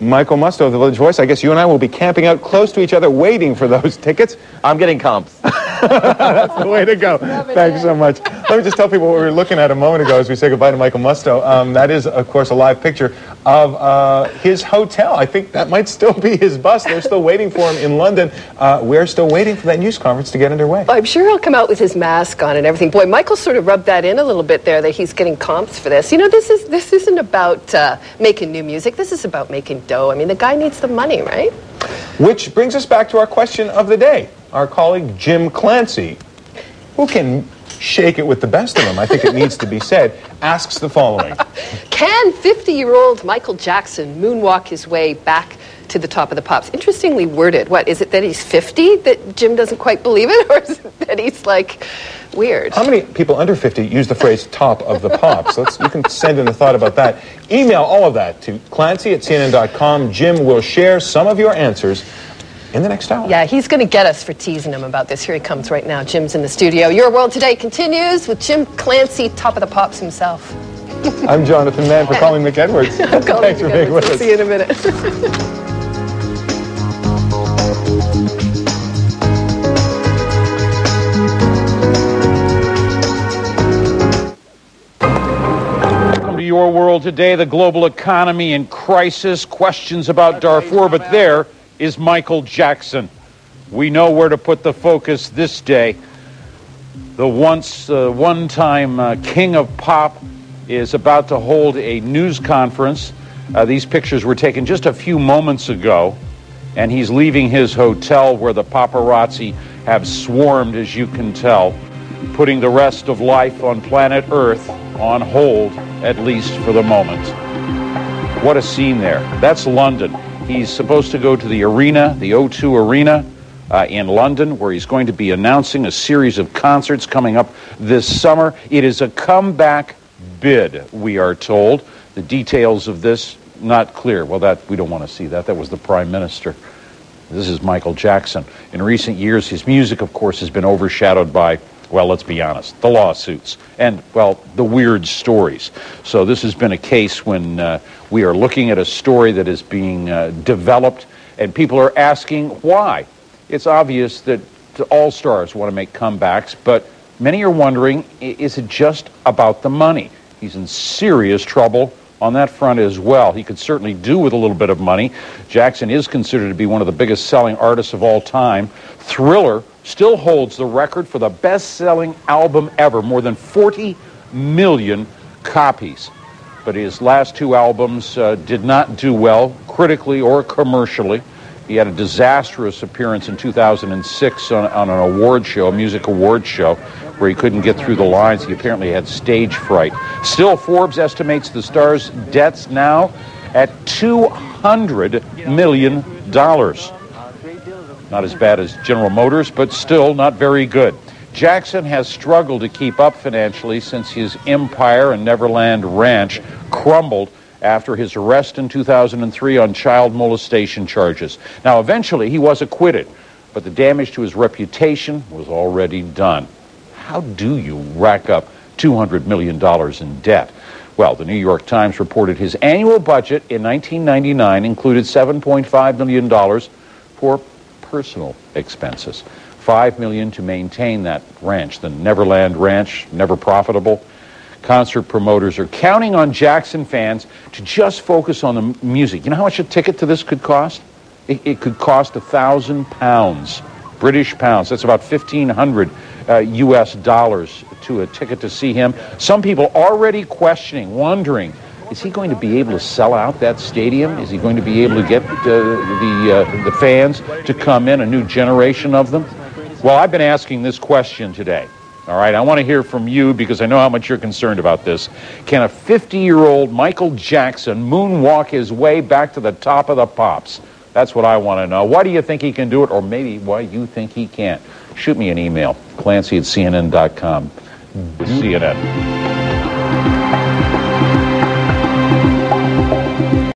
Michael Musto of the Village Voice, I guess you and I will be camping out close to each other waiting for those tickets. I'm getting comps. That's the way to go. Thanks so much. Let me just tell people what we were looking at a moment ago as we say goodbye to Michael Musto. That is, of course, a live picture of his hotel. I think that might still be his bus. They're still waiting for him in London. We're still waiting for that news conference to get underway. I'm sure he'll come out with his mask on and everything. Boy, Michael sort of rubbed that in a little bit there, that he's getting comps for this. You know, this isn't about making new music. This is about making dough. I mean, the guy needs the money, right? Which brings us back to our question of the day. Our colleague Jim Clancy, who can shake it with the best of them, I think it needs to be said, asks the following. Can 50-year-old Michael Jackson moonwalk his way back to the top of the pops? Interestingly worded. What, is it that he's 50 that Jim doesn't quite believe it? Or is it that he's, like, weird? How many people under 50 use the phrase top of the pops? You can send in a thought about that. Email all of that to Clancy@CNN.com. Jim will share some of your answers in the next hour. Yeah, he's going to get us for teasing him about this. Here he comes right now. Jim's in the studio. Your World Today continues with Jim Clancy, top of the pops himself. I'm Jonathan Mann for calling Mick Edwards. Thanks for being with us. See you in a minute. Your World Today, the global economy in crisis, questions about Darfur, but there is Michael Jackson. We know where to put the focus this day. The one-time king of pop is about to hold a news conference. These pictures were taken just a few moments ago, and he's leaving his hotel where the paparazzi have swarmed, as you can tell, putting the rest of life on planet Earth on hold, at least for the moment. What a scene there. That's London. He's supposed to go to the arena, the O2 Arena in London, where he's going to be announcing a series of concerts coming up this summer. It is a comeback bid, we are told. The details of this, not clear. Well, that we don't want to see that. That was the Prime Minister. This is Michael Jackson. In recent years, his music, of course, has been overshadowed by, well, let's be honest, the lawsuits and, well, the weird stories. So this has been a case when we are looking at a story that is being developed, and people are asking why. It's obvious that all stars want to make comebacks, but many are wondering, is it just about the money? He's in serious trouble on that front as well. He could certainly do with a little bit of money. Jackson is considered to be one of the biggest selling artists of all time. Thriller still holds the record for the best-selling album ever, more than 40 million copies. But his last two albums did not do well, critically or commercially. He had a disastrous appearance in 2006 on an award show, a music award show, where he couldn't get through the lines. He apparently had stage fright. Still, Forbes estimates the star's debts now at $200 million. Not as bad as General Motors, but still not very good. Jackson has struggled to keep up financially since his Empire and Neverland Ranch crumbled after his arrest in 2003 on child molestation charges. Now, eventually, he was acquitted, but the damage to his reputation was already done. How do you rack up $200 million in debt? Well, the New York Times reported his annual budget in 1999 included $7.5 million for personal expenses. $5 million to maintain that ranch, the Neverland Ranch, never profitable. Concert promoters are counting on Jackson fans to just focus on the music. You know how much a ticket to this could cost? It could cost £1,000, British pounds. That's about 1,500 US dollars to a ticket to see him. Some people already questioning, wondering, is he going to be able to sell out that stadium? Is he going to be able to get the fans to come in, a new generation of them? Well, I've been asking this question today. All right, I want to hear from you because I know how much you're concerned about this. Can a 50-year-old Michael Jackson moonwalk his way back to the top of the pops? That's what I want to know. Why do you think he can do it, or maybe why you think he can't? Shoot me an email, Clancy@CNN.com. CNN.